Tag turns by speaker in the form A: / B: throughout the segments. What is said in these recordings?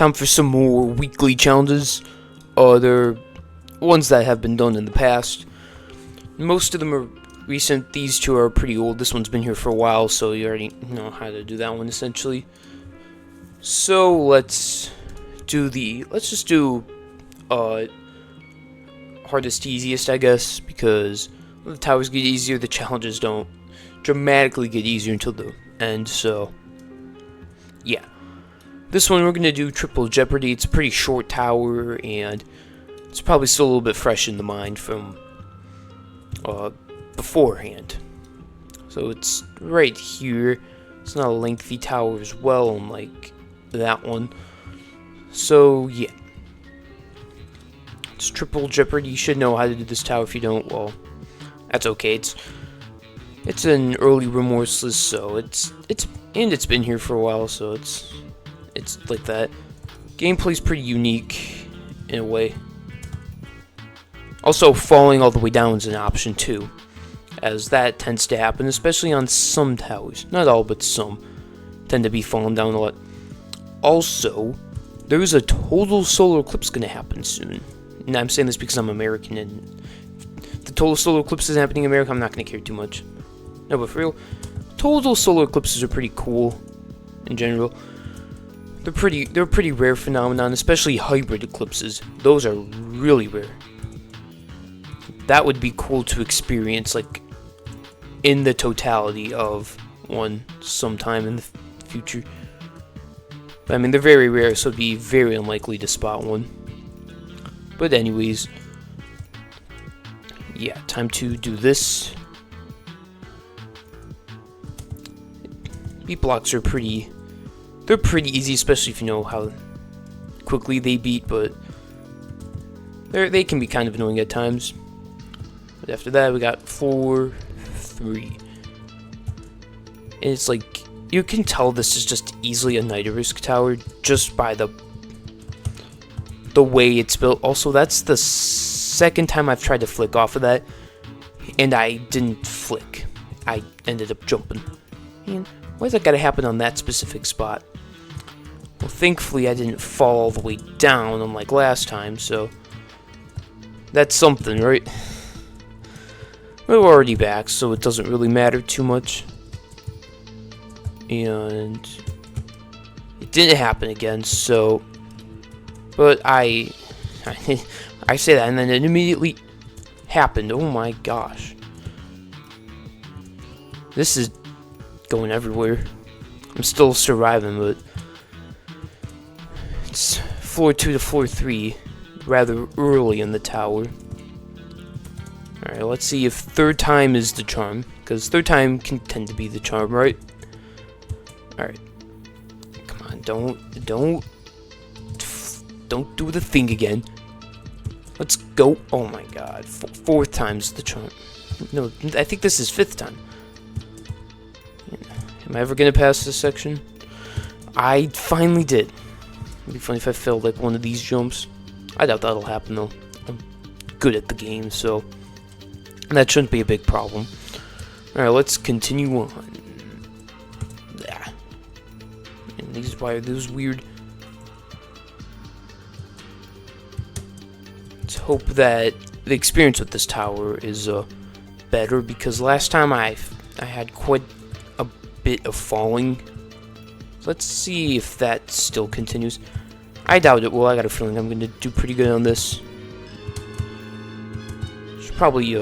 A: Time for some more weekly challenges. They're ones that have been done in the past. Most of them are recent. These two are pretty old. This one's been here for a while, so you already know how to do that one essentially. So let's just do hardest to easiest, I guess, because the towers get easier, the challenges don't dramatically get easier until the end. So yeah, this one we're gonna do Triple Jeopardy. It's a pretty short tower, and it's probably still a little bit fresh in the mind from beforehand. So it's right here. It's not a lengthy tower as well, unlike that one. So yeah, it's Triple Jeopardy. You should know how to do this tower. If you don't, well, that's okay. It's an early Remorseless, so it's been here for a while, so it's like that. Gameplay's pretty unique in a way. Also, falling all the way down is an option too, as that tends to happen, especially on some towers. Not all, but some tend to be falling down a lot. Also, there's a total solar eclipse going to happen soon. And I'm saying this because I'm American, and if the total solar eclipse is happening in America, I'm not going to care too much. No, but for real, total solar eclipses are pretty cool in general. They're a pretty rare phenomenon, especially hybrid eclipses. Those are really rare. That would be cool to experience, like, in the totality of one sometime in the future. But, I mean, they're very rare, so it'd be very unlikely to spot one. But anyways, yeah, time to do this. Beat blocks are pretty easy, especially if you know how quickly they beat, but they can be kind of annoying at times. But after that, we got 4, 3. And it's like, you can tell this is just easily a Nitarisk tower just by the way it's built. Also, that's the second time I've tried to flick off of that, and I didn't flick. I ended up jumping. And why is that gotta happen on that specific spot? Well, thankfully I didn't fall all the way down unlike last time, so that's something, right? We're already back, so it doesn't really matter too much. And it didn't happen again, so... But I say that, and then it immediately happened. Oh my gosh. This is going everywhere. I'm still surviving, but it's floor 2 to floor 3, rather early in the tower. Alright, let's see if third time is the charm, because third time can tend to be the charm, right? Alright. Come on, don't do the thing again. Let's go. Oh my god. Fourth time's the charm. No, I think this is fifth time. Am I ever gonna pass this section? I finally did. It'd be funny if I failed like one of these jumps. I doubt that'll happen though. I'm good at the game, so that shouldn't be a big problem. Alright, let's continue on. Yeah. And why are those weird? Let's hope that the experience with this tower is better, because last time I had quite a bit of falling. Let's see if that still continues. I doubt it will. I got a feeling I'm gonna do pretty good on this. Should probably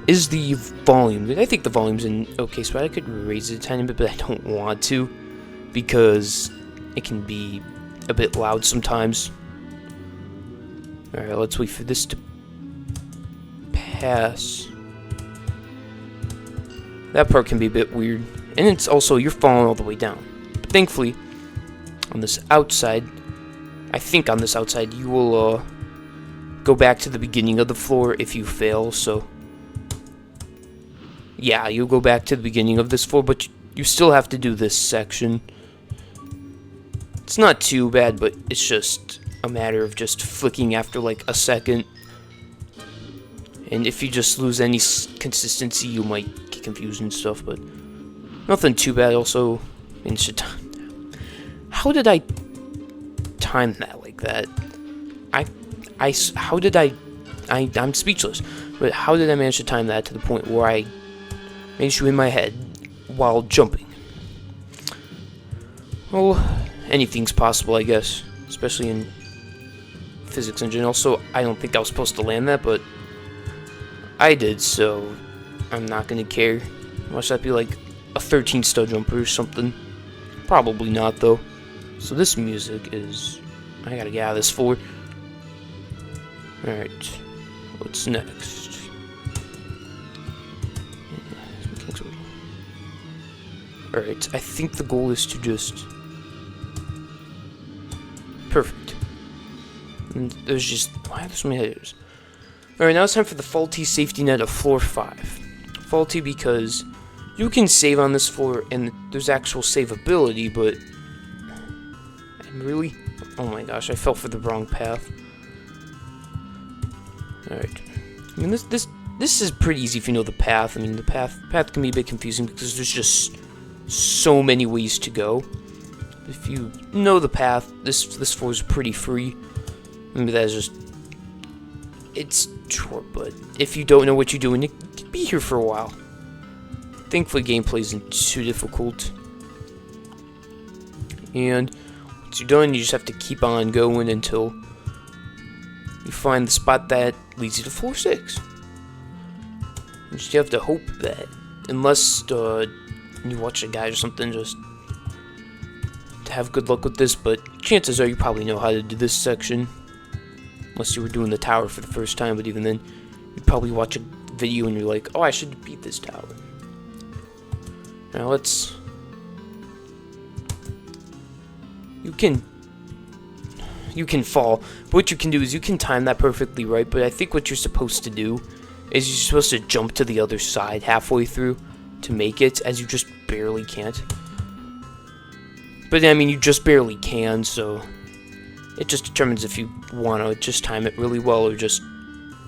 A: is the volume. I think the volume's in okay spot. I could raise it a tiny bit, but I don't want to, because it can be a bit loud sometimes. Alright, let's wait for this to pass. That part can be a bit weird. And it's also, you're falling all the way down. But thankfully, on this outside, I think on this outside, you will go back to the beginning of the floor if you fail, so... Yeah, you'll go back to the beginning of this floor, but you still have to do this section. It's not too bad, but it's just a matter of just flicking after like a second. And if you just lose any consistency, you might get confused and stuff, but nothing too bad. Also, how did I time that like that? I'm speechless. But how did I manage to time that to the point where I managed to hit my head while jumping? Well, anything's possible, I guess. Especially in physics engine. Also, I don't think I was supposed to land that, but I did, so I'm not gonna care. Must that be like a 13 stud jumper or something? Probably not, though. So this music is... I gotta get out of this floor. Alright. What's next? Alright, I think the goal is to just... Perfect. And there's just... Why are there so many headers? Alright, now it's time for the faulty safety net of floor 5. Faulty because you can save on this floor and there's actual savability, but... And really? Oh my gosh, I fell for the wrong path. Alright. I mean, this is pretty easy if you know the path. I mean, the path can be a bit confusing because there's just so many ways to go. If you know the path, this floor is pretty free. Maybe that's just... It's short, but if you don't know what you're doing, you can be here for a while. Thankfully, gameplay isn't too difficult. And once you're done, you just have to keep on going until you find the spot that leads you to floor 6. You just have to hope that, unless you watch a guide or something, just to have good luck with this, but chances are you probably know how to do this section. Unless you were doing the tower for the first time, but even then, you'd probably watch a video and you're like, oh, I should beat this tower. Now let's... You can fall, but what you can do is you can time that perfectly right, but I think what you're supposed to do is you're supposed to jump to the other side halfway through to make it, as you just barely can't. But I mean, you just barely can, so it just determines if you want to just time it really well or just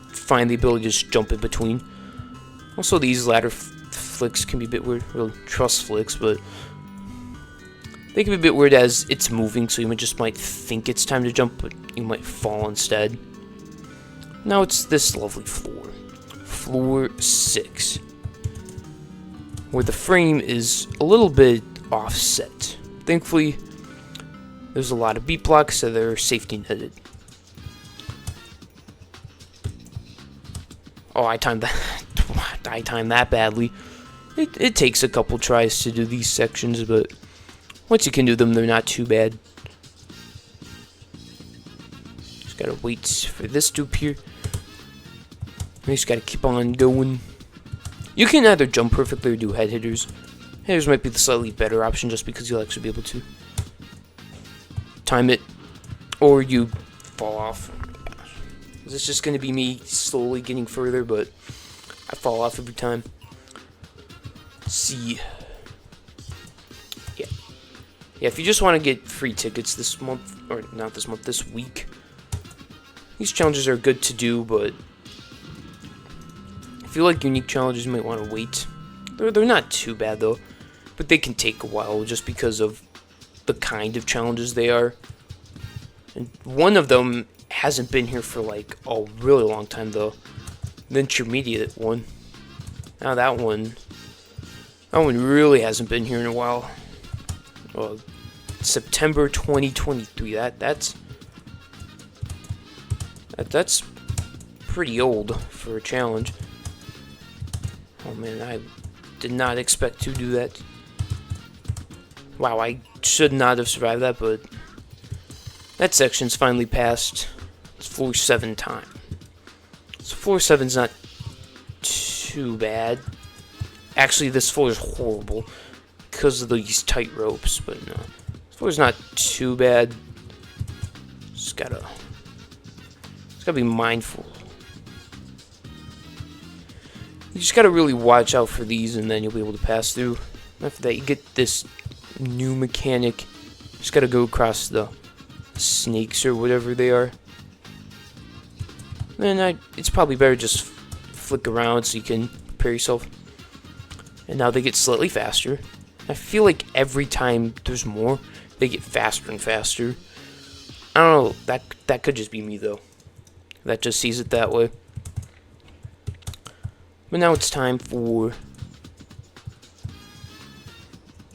A: find the ability to just jump in between. Also, these ladder flicks can be a bit weird, really truss flicks, but they can be a bit weird as it's moving, so you just might think it's time to jump, but you might fall instead. Now it's this lovely floor. Floor 6. Where the frame is a little bit offset. Thankfully, there's a lot of beat blocks, so they're safety netted. Oh, I timed that. I timed that badly. It takes a couple tries to do these sections, but once you can do them, they're not too bad. Just gotta wait for this to appear. You just gotta keep on going. You can either jump perfectly or do head hitters. Headers might be the slightly better option just because you'll actually be able to time it, or you fall off. This is just gonna be me slowly getting further, but I fall off every time. Let's see. Yeah, if you just want to get free tickets this month, or not this month, this week, these challenges are good to do, but if you like unique challenges, you might want to wait. They're not too bad though, but they can take a while just because of the kind of challenges they are. And one of them hasn't been here for like a really long time though. The intermediate one. Now that one really hasn't been here in a while. September 2023. That's pretty old for a challenge. Oh man, I did not expect to do that. Wow, I should not have survived that, but that section's finally passed. It's floor 7 time. So floor 7's not too bad. Actually, this floor is horrible because of these tight ropes, but no. This floor's not too bad. Just gotta be mindful. You just gotta really watch out for these, and then you'll be able to pass through. After that, you get this new mechanic. Just gotta go across the snakes or whatever they are. Then it's probably better just flick around so you can prepare yourself. And now they get slightly faster. I feel like every time there's more, they get faster and faster. I don't know, that could just be me though. That just sees it that way. But now it's time for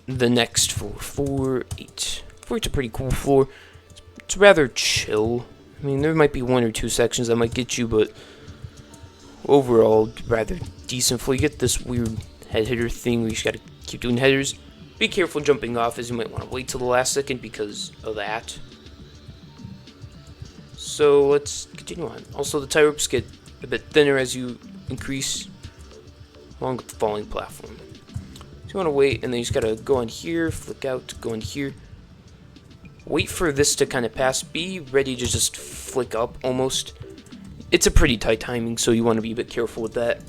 A: the next floor, floor 8. Floor 8's a pretty cool floor. It's rather chill. I mean, there might be 1 or 2 sections that might get you, but overall, rather decent floor. You get this weird head hitter thing where you just gotta keep doing headers. Be careful jumping off, as you might want to wait till the last second because of that. So let's continue on. Also, the tie ropes get a bit thinner as you increase along with the falling platform. So you want to wait, and then you just gotta go on here, flick out, go on here. Wait for this to kind of pass. Be ready to just flick up almost. It's a pretty tight timing, so you want to be a bit careful with that.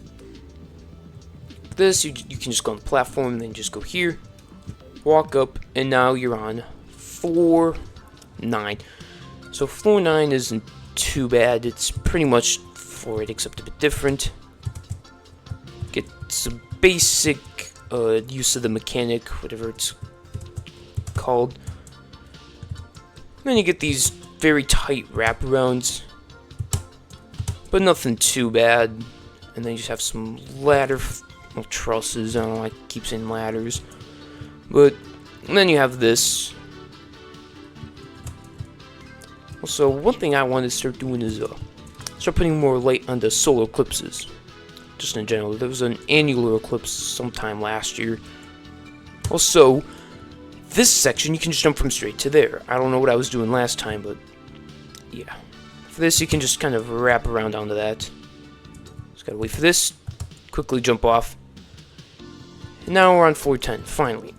A: This, you can just go on the platform, and then just go here, walk up, and now you're on floor 9. So floor 9 isn't too bad. It's pretty much floor 8 except a bit different. Get some basic use of the mechanic, whatever it's called. Then you get these very tight wraparounds, but nothing too bad. And then you just have some ladder, well, trusses. I don't know, I keep saying ladders, but then you have this. Also, one thing I want to start doing is start putting more light on the solar eclipses. Just in general, there was an annular eclipse sometime last year. Also, this section you can just jump from straight to there. I don't know what I was doing last time, but yeah. For this, you can just kind of wrap around onto that. Just gotta wait for this, quickly jump off. And now we're on floor 10, finally.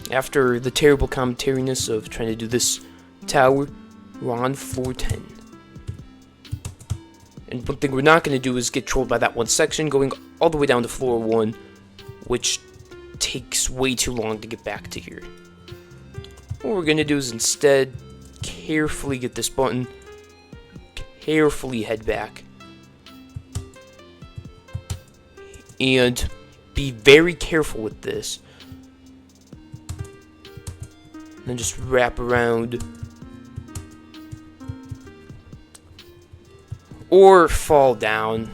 A: After the terrible commentariness of trying to do this tower, we're on floor 10. And one thing we're not going to do is get trolled by that one section going all the way down to floor 1, which takes way too long to get back to here. What we're going to do is instead carefully get this button, carefully head back, and be very careful with this. And then just wrap around. Or fall down.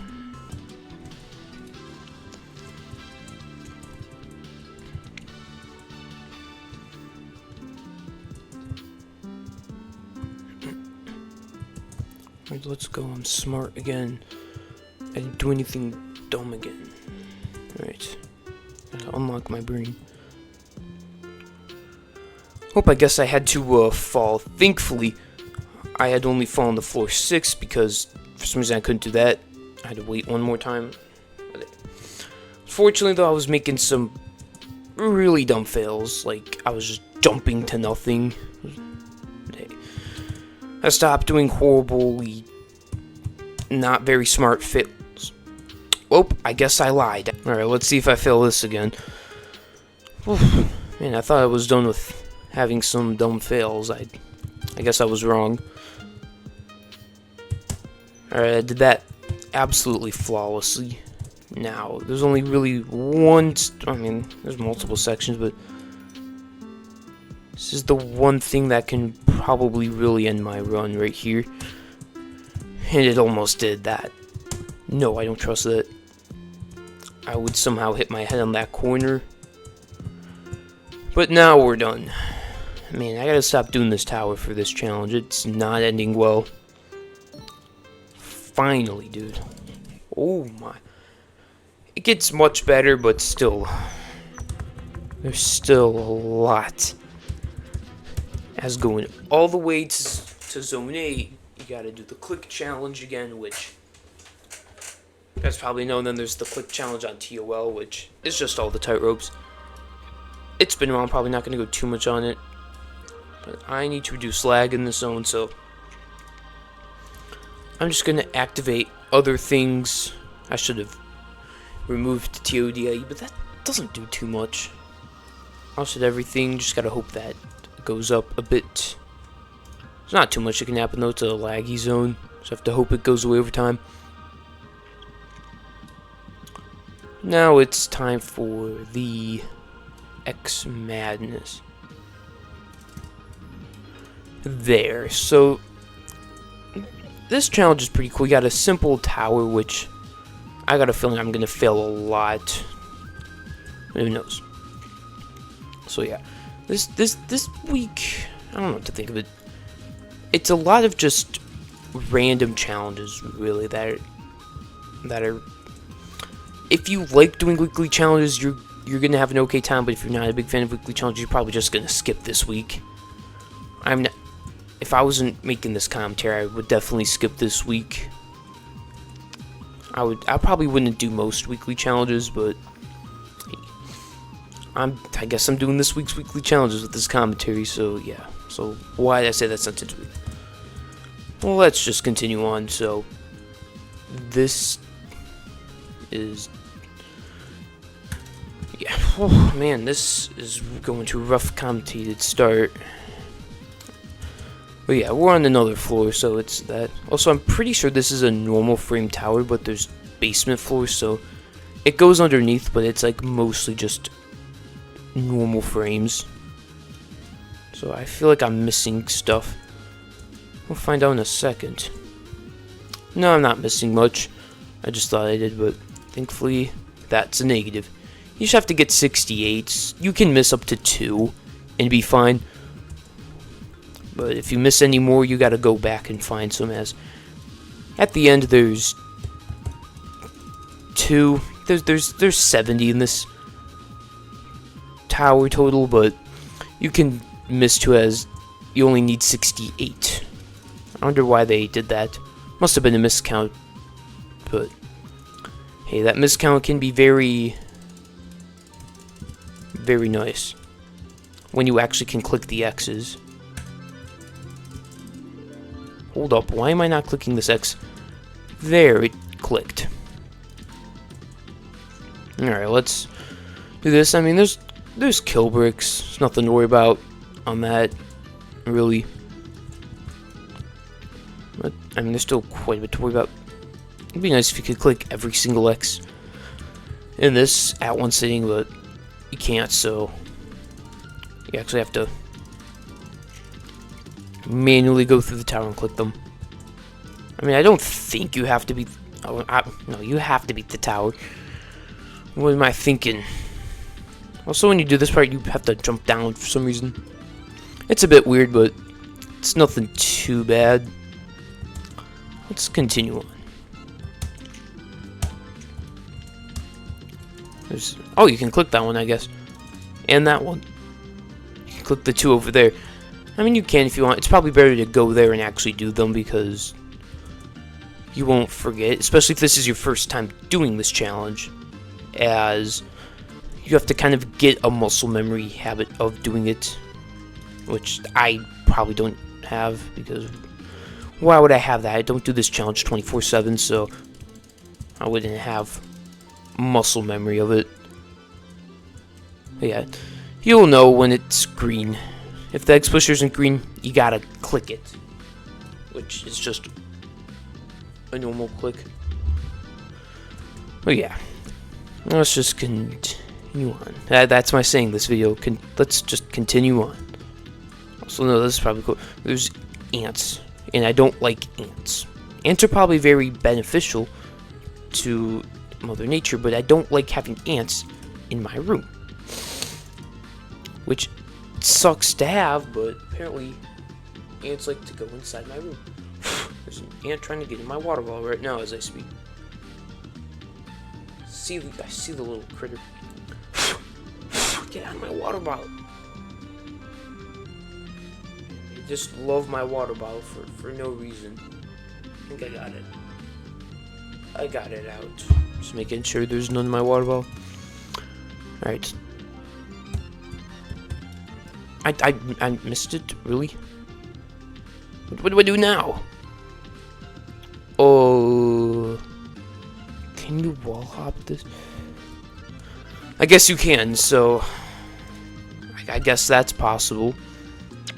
A: Alright, let's go. I'm smart again. I didn't do anything dumb again. Alright. Gotta unlock my brain. I guess I had to fall. Thankfully, I had only fallen to floor 6 because for some reason I couldn't do that. I had to wait one more time. Fortunately, though, I was making some really dumb fails. Like, I was just jumping to nothing. I stopped doing horribly not very smart fails. Well, I guess I lied. Alright, let's see if I fail this again. Oof. Man, I thought I was done with having some dumb fails. I guess I was wrong. Alright, I did that absolutely flawlessly. Now, there's only really one, I mean, there's multiple sections, but this is the one thing that can probably really end my run right here. And it almost did that. No, I don't trust that. I would somehow hit my head on that corner. But now we're done. Man, I gotta stop doing this tower for this challenge. It's not ending well. Finally, dude. Oh my. It gets much better, but still. There's still a lot. As going all the way to Zone 8, you gotta do the click challenge again, which you guys probably know. And then there's the click challenge on TOL, which is just all the tight ropes. It's been a while, I'm probably not gonna go too much on it. But I need to reduce lag in this zone, so I'm just gonna activate other things. I should have removed TODIE, but that doesn't do too much. Also, everything, just gotta hope that goes up a bit. There's not too much that can happen though. It's a laggy zone, so I have to hope it goes away over time. Now it's time for the X Madness. there. So this challenge is pretty cool. You got a simple tower, which I got a feeling I'm gonna fail a lot. Who knows? So yeah, this week, I don't know what to think of it. It's a lot of just random challenges, really, that are. If you like doing weekly challenges, you're gonna have an okay time. But if you're not a big fan of weekly challenges, you're probably just gonna skip this week. I'm not. If I wasn't making this commentary, I would definitely skip this week. I probably wouldn't do most weekly challenges, but I guess I'm doing this week's weekly challenges with this commentary. So yeah. So why did I say that sentence? Well, let's just continue on. So this is. Yeah, oh man, this is going to a rough commentated start. But yeah, we're on another floor, so it's that. Also, I'm pretty sure this is a normal frame tower, but there's basement floors, so it goes underneath, but it's like mostly just normal frames. So I feel like I'm missing stuff. We'll find out in a second. No, I'm not missing much. I just thought I did, but thankfully that's a negative. You just have to get 68. You can miss up to 2 and be fine. But if you miss any more, you gotta go back and find some. As at the end, there's 2. There's 70 in this tower total, but you can miss 2 as you only need 68. I wonder why they did that. Must have been a miscount, but hey, that miscount can be very nice when you actually can click the X's. Hold up, why am I not clicking this X? There, it clicked. Alright, let's do this. I mean, there's kill bricks. There's nothing to worry about on that, really. But, I mean, there's still quite a bit to worry about. It'd be nice if you could click every single X in this at one sitting, but you can't, so you actually have to manually go through the tower and click them. I mean, I don't think you have to beat. Oh, no, you have to beat the tower. What am I thinking? Also, when you do this part, you have to jump down for some reason. It's a bit weird, but it's nothing too bad. Let's continue on. Oh, you can click that one, I guess. And that one. You can click the 2 over there. I mean, you can if you want. It's probably better to go there and actually do them, because you won't forget. Especially if this is your first time doing this challenge. As you have to kind of get a muscle memory habit of doing it. Which I probably don't have, because why would I have that? I don't do this challenge 24/7, so I wouldn't have muscle memory of it. But yeah, you'll know when it's green. If the X pusher isn't green, you gotta click it, which is just a normal click. But yeah, let's just continue on. That's my saying this video. Let's just continue on. Also, no, this is probably cool. There's ants, and I don't like ants. Ants are probably very beneficial to Mother Nature, but I don't like having ants in my room, which sucks to have, but apparently ants like to go inside my room. There's an ant trying to get in my water bottle right now as I speak. I see the little critter. Get out of my water bottle. I just love my water bottle for no reason. I think I got it. I got it out. Just making sure there's none in my water bottle. Alright. I missed it? Really? What do I do now? Oh. Can you wall hop this? I guess you can, so I guess that's possible.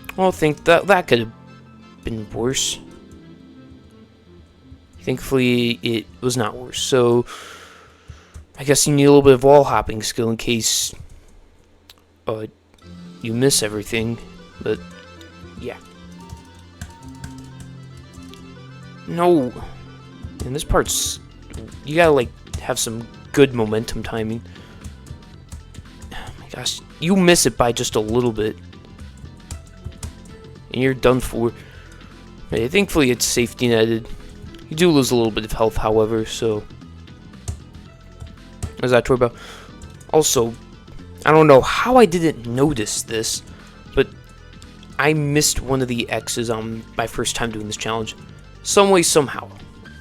A: I don't think that could have been worse. Thankfully, it was not worse. So I guess you need a little bit of wall hopping skill in case you miss everything. But yeah. No. And this part's... You gotta, like, have some good momentum timing. Oh my gosh. You miss it by just a little bit. And you're done for. Hey, thankfully, it's safety netted. You do lose a little bit of health, however, so... There's that to worry about. Also, I don't know how I didn't notice this, but I missed one of the X's on my first time doing this challenge. Some way, somehow,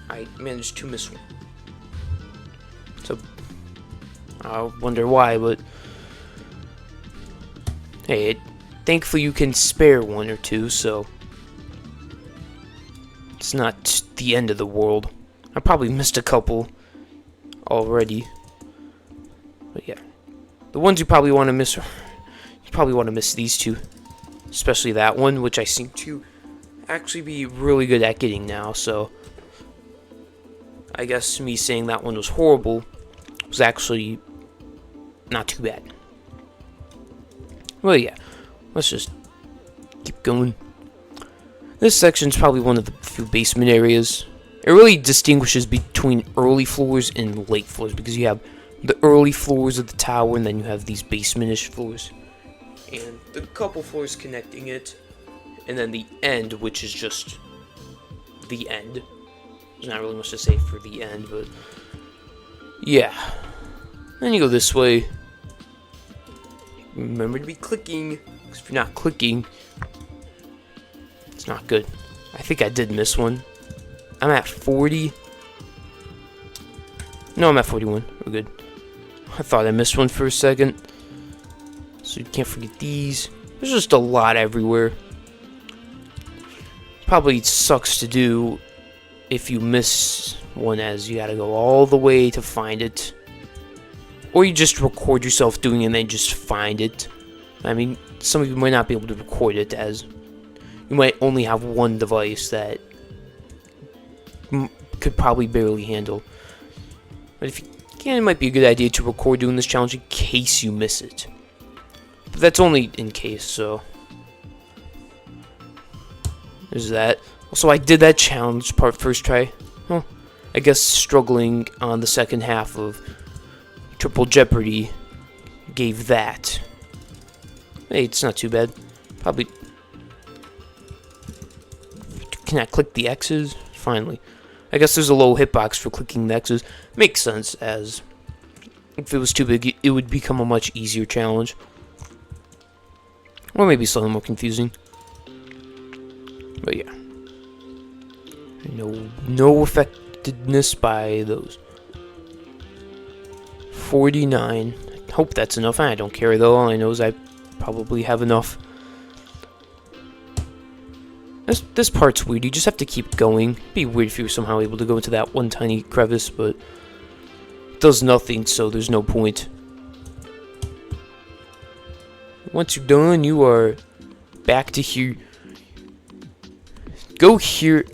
A: I managed to miss one. So, I wonder why, but... Hey, thankfully you can spare one or two, so... It's not the end of the world. I probably missed a couple already. But yeah. The ones you probably want to miss are... You probably want to miss these two. Especially that one, which I seem to actually be really good at getting now, so... I guess me saying that one was horrible was actually not too bad. Well, yeah. Let's just keep going. This section's probably one of the few basement areas. It really distinguishes between early floors and late floors, because you have the early floors of the tower, and then you have these basement-ish floors. And the couple floors connecting it, and then the end, which is just the end. There's not really much to say for the end, but yeah. Then you go this way. Remember to be clicking, because if you're not clicking, it's not good. I think I did miss one. I'm at 40. No, I'm at 41. We're good. I thought I missed one for a second. So you can't forget these. There's just a lot everywhere. Probably sucks to do if you miss one, as you gotta go all the way to find it. Or you just record yourself doing it and then just find it. I mean, some of you might not be able to record it, as you might only have one device that could probably barely handle. But if you can, it might be a good idea to record doing this challenge in case you miss it. But that's only in case, so... There's that. Also, I did that challenge part first try. Well, I guess struggling on the second half of Triple Jeopardy gave that. Hey, it's not too bad. Probably... Can I click the X's? Finally. I guess there's a low hitbox for clicking the X's. Makes sense, as if it was too big, it would become a much easier challenge. Or maybe slightly more confusing. But yeah. No effectiveness by those. 49. I hope that's enough. I don't care though. All I know is I probably have enough. This part's weird. You just have to keep going. It'd be weird if you were somehow able to go into that one tiny crevice, but it does nothing, so there's no point. Once you're done, you are back to here. Go here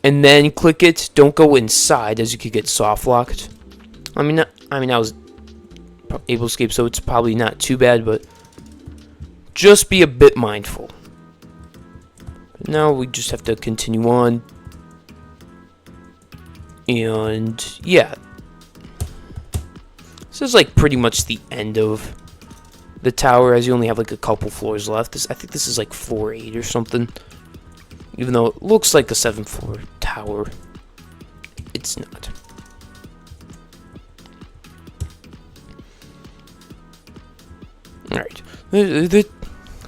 A: and then click it. Don't go inside, as you could get soft locked. I mean, I was able to escape, so it's probably not too bad, but just be a bit mindful. Now we just have to continue on. And yeah, this is like pretty much the end of the tower, as you only have like a couple floors left. I think this is like floor 8 or something. Even though it looks like a 7th floor tower, it's not. Alright.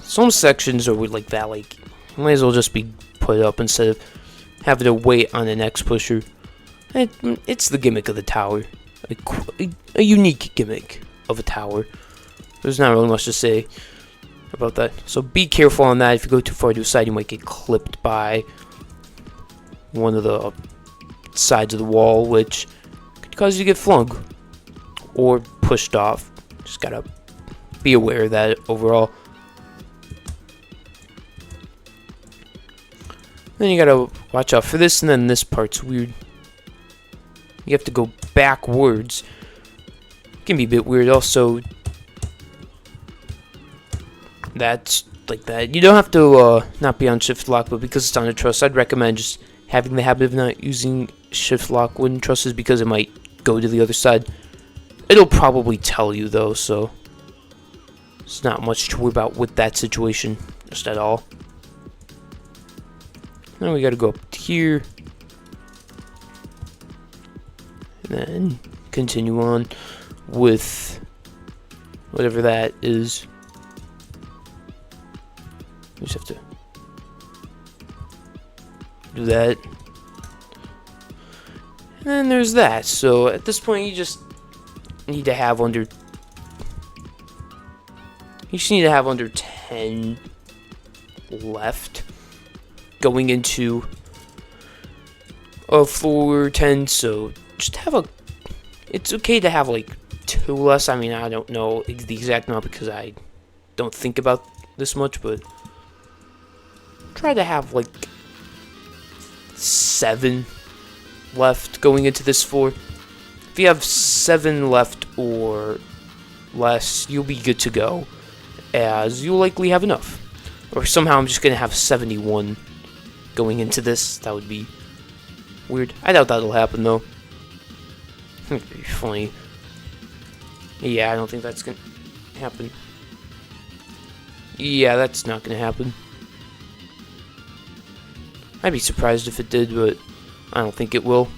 A: Some sections are like that, like, might as well just be put up instead of having to wait on an X pusher. It's the gimmick of the tower. A unique gimmick of a tower. There's not really much to say about that. So be careful on that. If you go too far to the side, you might get clipped by one of the sides of the wall, which could cause you to get flung or pushed off. Just gotta be aware of that overall. Then you gotta watch out for this, and then this part's weird. You have to go backwards. It can be a bit weird. Also, that's like that. You don't have to not be on shift lock, but because it's on a truss, I'd recommend just having the habit of not using shift lock wooden trusses because it might go to the other side. It'll probably tell you though, so it's not much to worry about with that situation, just at all. Now we gotta go up here, and then continue on with whatever that is. We just have to do that. And then there's that. So at this point you just need to have under 10 left going into floor 10, so just have it's okay to have like 2 less. I mean, I don't know the exact amount because I don't think about this much, but try to have like 7 left going into this floor. If you have 7 left or less, you'll be good to go, as you'll likely have enough. Or somehow I'm just gonna have 71 going into this. That would be weird. I doubt that'll happen though. It'd be funny. Yeah, I don't think that's gonna happen. Yeah, that's not gonna happen. I'd be surprised if it did, but I don't think it will.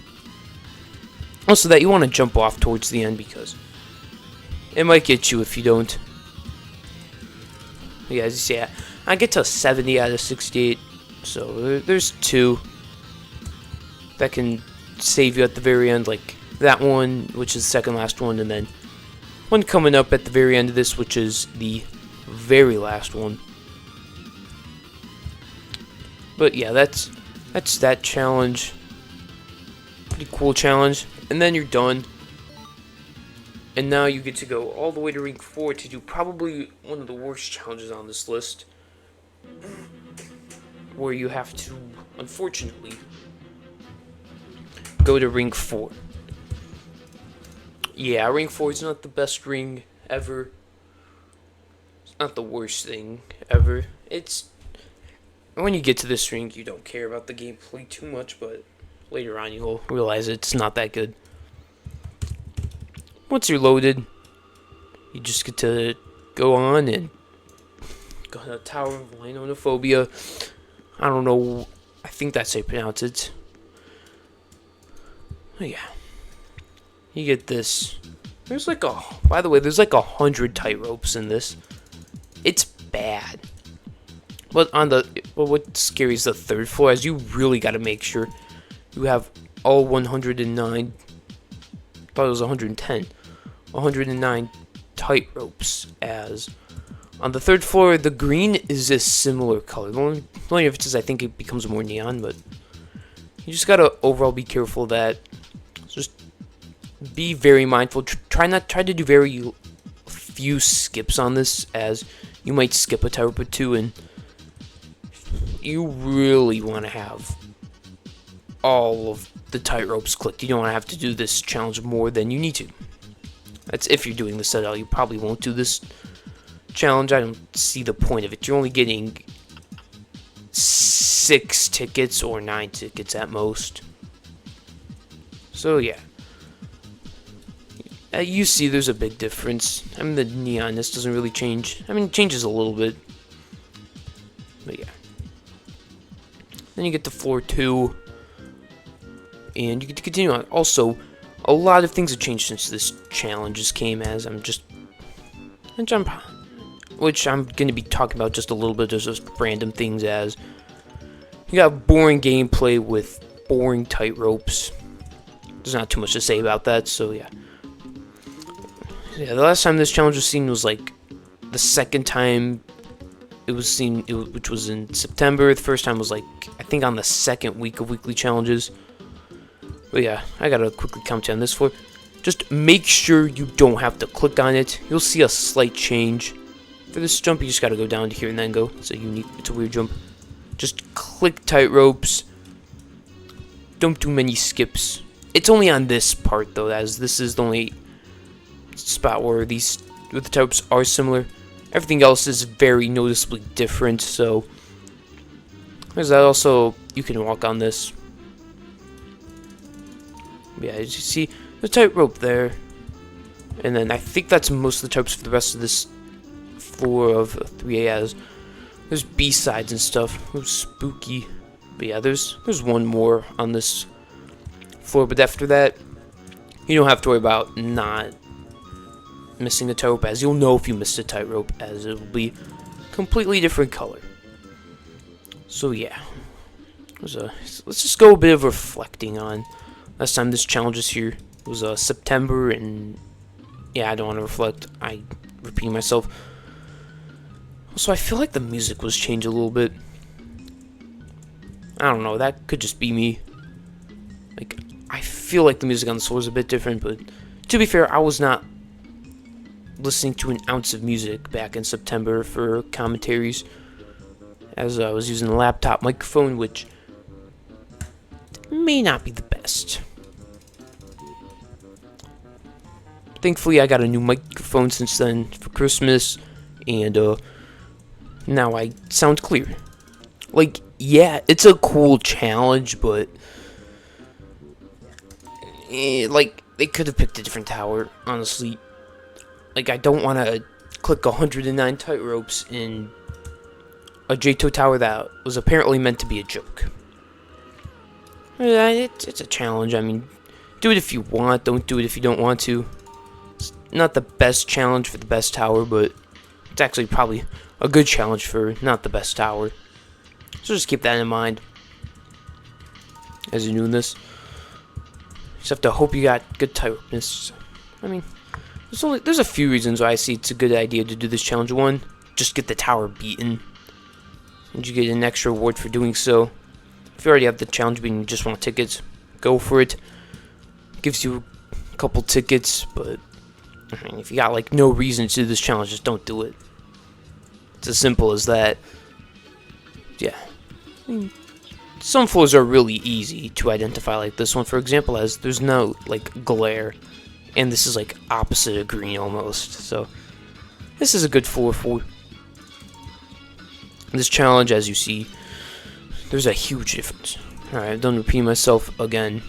A: Also, that you want to jump off towards the end because it might get you if you don't. Yeah, as you see, I get to 70 out of 68, so there's 2 that can save you at the very end, like that one, which is the second last one, and then one coming up at the very end of this, which is the very last one. But yeah, that's that challenge. Pretty cool challenge. And then you're done. And now you get to go all the way to Ring 4 to do probably one of the worst challenges on this list, where you have to, unfortunately, go to Ring 4. Yeah, Ring 4 is not the best ring ever. It's not the worst thing ever. It's, when you get to this ring, you don't care about the gameplay too much, but later on you'll realize it's not that good. Once you're loaded, you just get to go on and go to the Tower of Linophobia. I don't know, I think that's how you pronounce it. Oh yeah. You get this. There's like by the way, there's like 100 tightropes in this. It's bad. But what's scary is the 3rd floor, as you really got to make sure you have all 109. Thought it was 110. 109 tightropes, as on the 3rd floor the green is a similar color. The only difference is I think it becomes more neon, but you just gotta overall be careful of that. Just be very mindful. Try to do very few skips on this, as you might skip a tightrope or 2, and you really want to have all of the tightropes clicked. You don't want to have to do this challenge more than you need to. That's if you're doing this at all. You probably won't do this challenge. I don't see the point of it. You're only getting 6 tickets or 9 tickets at most. So yeah. You see there's a big difference. I mean, the neonness doesn't really change. I mean, it changes a little bit. But yeah. Then you get to floor 2. And you get to continue on. Also, a lot of things have changed since this challenge just came, as which I'm going to be talking about just a little bit. There's just random things, as you got boring gameplay with boring tightropes. There's not too much to say about that, so yeah. Yeah, the last time this challenge was seen was like the second time it was seen, which was in September. The first time was like, I think, on the 2nd week of weekly challenges. But yeah, I gotta quickly count down this floor. Just make sure you don't have to click on it. You'll see a slight change. For this jump, you just gotta go down to here and then go. It's a weird jump. Just click tightropes. Don't do many skips. It's only on this part though, as this is the only spot where these with the tightropes are similar. Everything else is very noticeably different. So there's that. Also, you can walk on this. Yeah, as you see, the tightrope there. And then I think that's most of the tightrope for the rest of this floor of 3A. There's B-sides and stuff. It was spooky. But yeah, there's one more on this floor. But after that, you don't have to worry about not missing a tightrope, as you'll know if you missed a tightrope, as it will be completely different color. So yeah, let's just go a bit of reflecting on last time this challenge was here. It was September, and yeah, I don't want to reflect. I repeat myself. Also, I feel like the music was changed a little bit. I don't know. That could just be me. Like, I feel like the music on the floor is a bit different, but to be fair, I was not listening to an ounce of music back in September for commentaries, as I was using a laptop microphone, which may not be the best. Thankfully, I got a new microphone since then for Christmas, and now I sound clear. Like, yeah, it's a cool challenge, but like, they could have picked a different tower, honestly. Like, I don't want to click 109 tightropes in a JToH tower that was apparently meant to be a joke. It's a challenge. I mean, do it if you want, don't do it if you don't want to. It's not the best challenge for the best tower, but it's actually probably a good challenge for not the best tower. So just keep that in mind as you're doing this. Just have to hope you got good tightness. I mean, there's a few reasons why I see it's a good idea to do this challenge. One, just get the tower beaten, and you get an extra reward for doing so. If you already have the challenge beaten and you just want tickets, go for it. Gives you a couple tickets, but I mean, if you got like no reason to do this challenge, just don't do it. It's as simple as that. Yeah. I mean, some floors are really easy to identify, like this one, for example, as there's no like glare, and this is like opposite of green almost. So this is a good floor for this challenge. As you see, there's a huge difference. Alright, I'm done repeating myself again.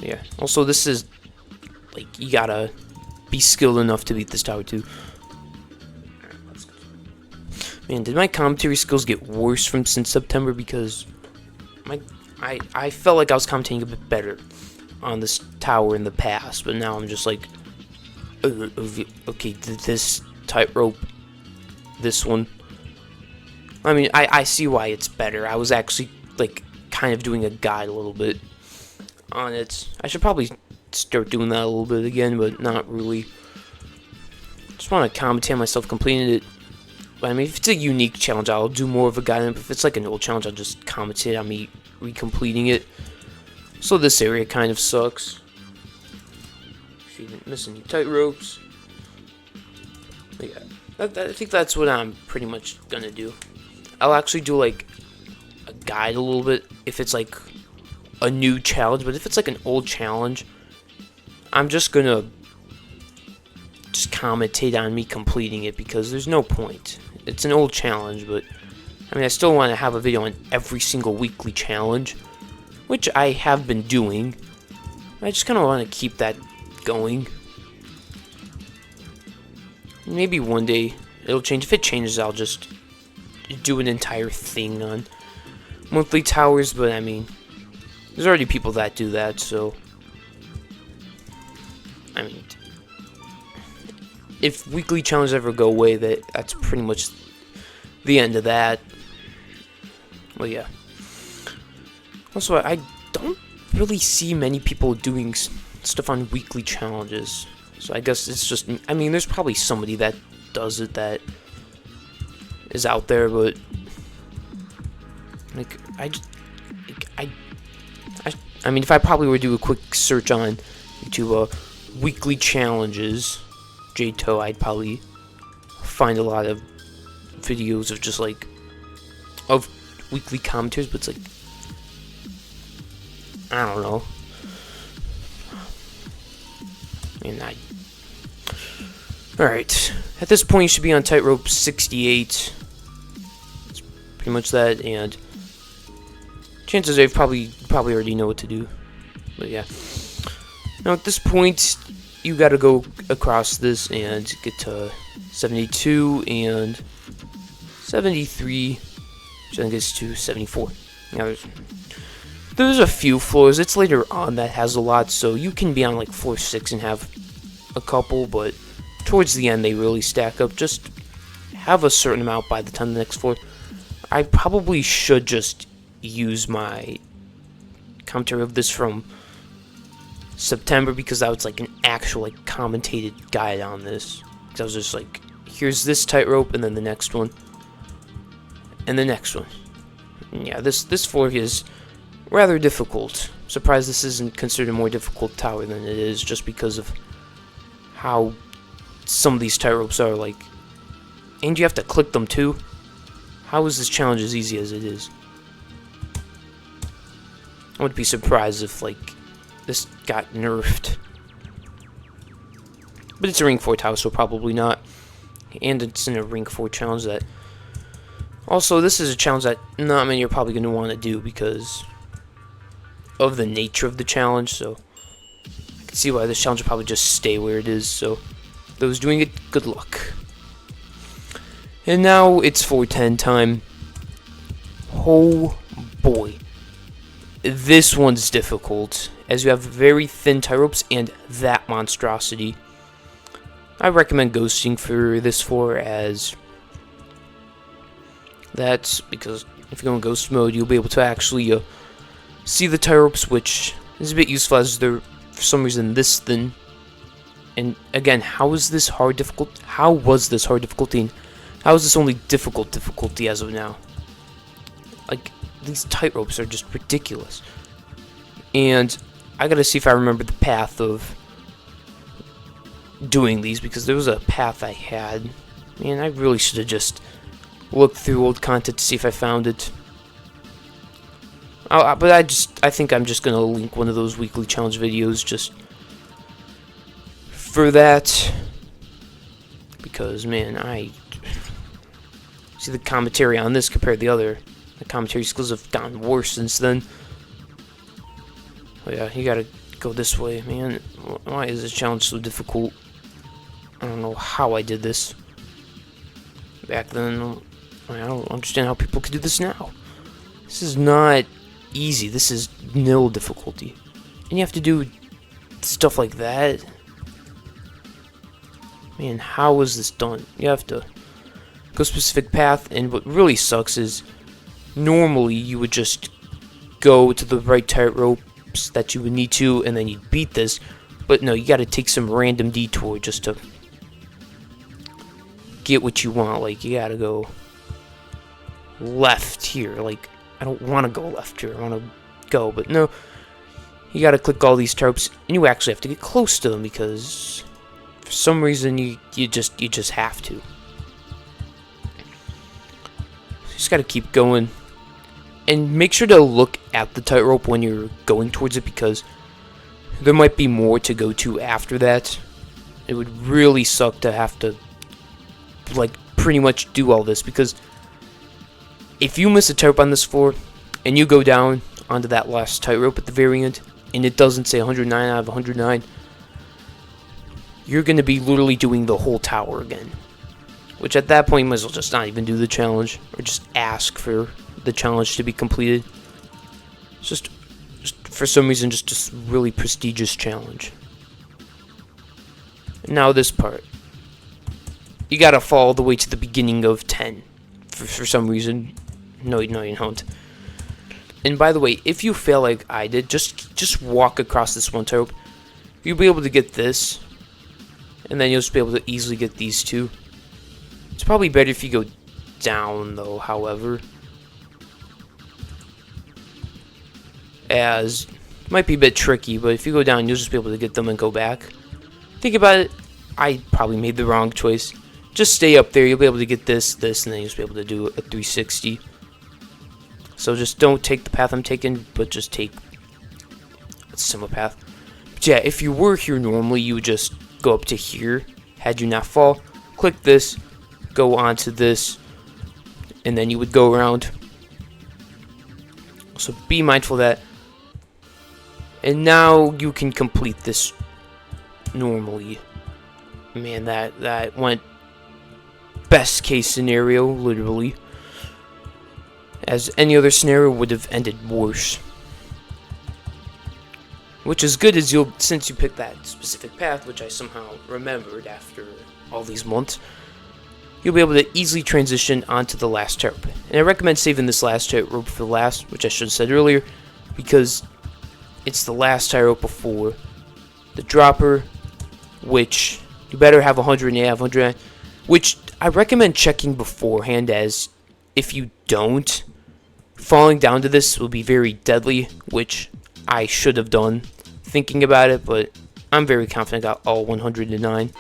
A: Yeah. Also, this is like, you gotta be skilled enough to beat this tower too. Man, did my commentary skills get worse from since September? Because I felt like I was commentating a bit better on this tower in the past, but now I'm just like, okay, this tightrope, this one. I mean, I see why it's better. I was actually like kind of doing a guide a little bit on it. I should probably start doing that a little bit again, but not really. Just want to commentate myself completing it. But I mean, if it's a unique challenge, I'll do more of a guide. But if it's like an old challenge, I'll just commentate on me recompleting it. So this area kind of sucks. If you didn't miss any tightropes. But yeah, I think that's what I'm pretty much gonna do. I'll actually do like a guide a little bit if it's like a new challenge, but if it's like an old challenge, I'm just gonna just commentate on me completing it, because there's no point. It's an old challenge, but I mean, I still want to have a video on every single weekly challenge, which I have been doing. I just kind of want to keep that going. Maybe one day it'll change. If it changes, I'll just do an entire thing on monthly towers, but I mean, there's already people that do that, so I mean, if weekly challenges ever go away, that's pretty much the end of that. Well, yeah. Also, I don't really see many people doing stuff on weekly challenges, so I guess it's just, I mean, there's probably somebody that does it that is out there, but like, I mean, if I probably were to do a quick search on YouTube, weekly challenges, JToH, I'd probably find a lot of videos of just like, of weekly commentaries, but it's like, I don't know. Alright, at this point you should be on tightrope 68. It's pretty much that, and chances are you probably already know what to do. But yeah. Now at this point, you gotta go across this and get to 72 and 73, which then gets to 74. Now there's a few floors. It's later on that has a lot, so you can be on like floor 6 and have a couple, but towards the end they really stack up. Just have a certain amount by the time the next floor. I probably should just use my commentary of this from September, because that was like an actual like commentated guide on this. Because I was just like, here's this tightrope, and then the next one, and the next one. And yeah, this floor is rather difficult. Surprised this isn't considered a more difficult tower than it is, just because of how some of these tightropes are like. And you have to click them too. How is this challenge as easy as it is? I would be surprised if like this got nerfed. But it's a Ring 4 tower, so probably not. And it's in a Ring 4 challenge that... Also, this is a challenge that not many are probably going to want to do because of the nature of the challenge, so I can see why this challenge will probably just stay where it is, so those doing it, good luck. And now it's 410 time. Oh boy. This one's difficult, as you have very thin tie ropes and that monstrosity. I recommend ghosting for this floor, as that's because if you go in ghost mode, you'll be able to actually see the tie ropes, which is a bit useful as they're for some reason this thin. And again, how is this hard difficult? How was this hard difficulty? And how is this only difficulty as of now? Like, these tight ropes are just ridiculous. And I gotta see if I remember the path of doing these, because there was a path I had. Man, I really should have just looked through old content to see if I found it. But I think I'm just gonna link one of those weekly challenge videos just for that, because man, I see the commentary on this compared to the other. The commentary skills have gotten worse since then. Oh yeah, you gotta go this way, man. Why is this challenge so difficult? I don't know how I did this back then. I don't understand how people could do this now. This is not easy. This is nil difficulty. And you have to do stuff like that. Man, how is this done? You have to go a specific path, and what really sucks is normally you would just go to the right tight ropes that you would need to, and then you'd beat this. But no, you gotta take some random detour just to get what you want. Like, you gotta go left here. Like, I don't want to go left here. I want to go, but no. You gotta click all these tropes, and you actually have to get close to them, because for some reason you just have to. You just gotta keep going, and make sure to look at the tightrope when you're going towards it, because there might be more to go to after that. It would really suck to have to like pretty much do all this, because if you miss a tightrope on this floor and you go down onto that last tightrope at the very end and it doesn't say 109 out of 109, you're going to be literally doing the whole tower again. Which at that point, you might as well just not even do the challenge, or just ask for the challenge to be completed. It's just for some reason, just a really prestigious challenge. And now this part. You gotta fall all the way to the beginning of 10. For some reason. No, you don't. And by the way, if you fail like I did, just walk across this one tightrope. You'll be able to get this. And then you'll just be able to easily get these two. It's probably better if you go down, though, however. As it might be a bit tricky, but if you go down, you'll just be able to get them and go back. Think about it. I probably made the wrong choice. Just stay up there. You'll be able to get this, and then you'll just be able to do a 360. So just don't take the path I'm taking, but just take a similar path. But yeah, if you were here normally, you would just go up to here. Had you not fall, click this, go on to this, and then you would go around. So be mindful of that. And now you can complete this normally. Man, that went best case scenario, literally. As any other scenario would have ended worse. Which is good, as since you picked that specific path, which I somehow remembered after all these months, you'll be able to easily transition onto the last tightrope. And I recommend saving this last tightrope for last, which I should have said earlier, because it's the last tightrope before the dropper, which you better have 100, which I recommend checking beforehand, as if you don't, falling down to this will be very deadly, which I should have done thinking about it, but I'm very confident I got all 109.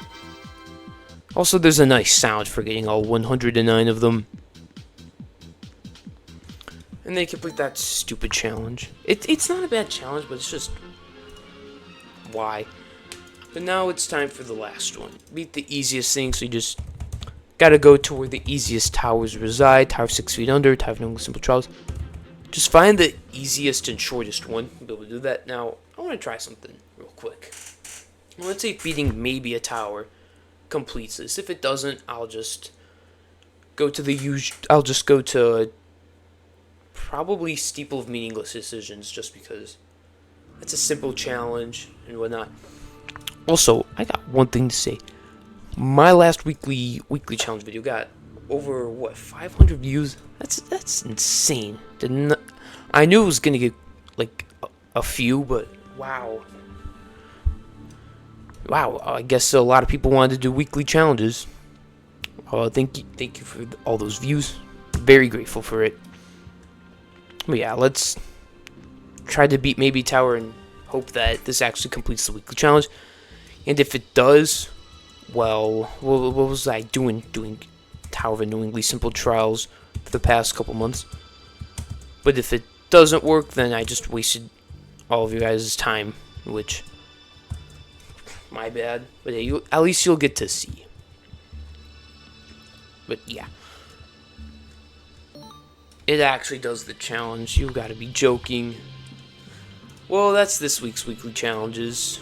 A: Also, there's a nice sound for getting all 109 of them. And they complete that stupid challenge. It's not a bad challenge, but it's just... why? But now it's time for the last one. Beat the easiest thing, so you just gotta go to where the easiest towers reside. Tower 6 feet under, Tower of No Simple Trials. Just find the easiest and shortest one. You'll be able to do that. Now, I want to try something real quick. Well, let's say beating maybe a tower completes this. If it doesn't, I'll just go to the usual. I'll just go to probably Steeple of Meaningless Decisions, just because that's a simple challenge and whatnot. Also, I got one thing to say. My last weekly challenge video got over 500 views. That's insane. I knew it was gonna get like a few, but wow. I guess a lot of people wanted to do weekly challenges. Thank you for all those views. Very grateful for it. But yeah, let's try to beat maybe tower and hope that this actually completes the weekly challenge. And if it does, well, what was I doing Tower of Annoyingly Simple Trials for the past couple months? But if it doesn't work, then I just wasted all of you guys' time, which, my bad. But yeah, at least you'll get to see. But yeah, it actually does the challenge. You gotta be joking. Well, that's this week's weekly challenges.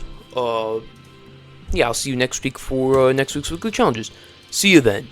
A: Yeah, I'll see you next week for next week's weekly challenges. See you then.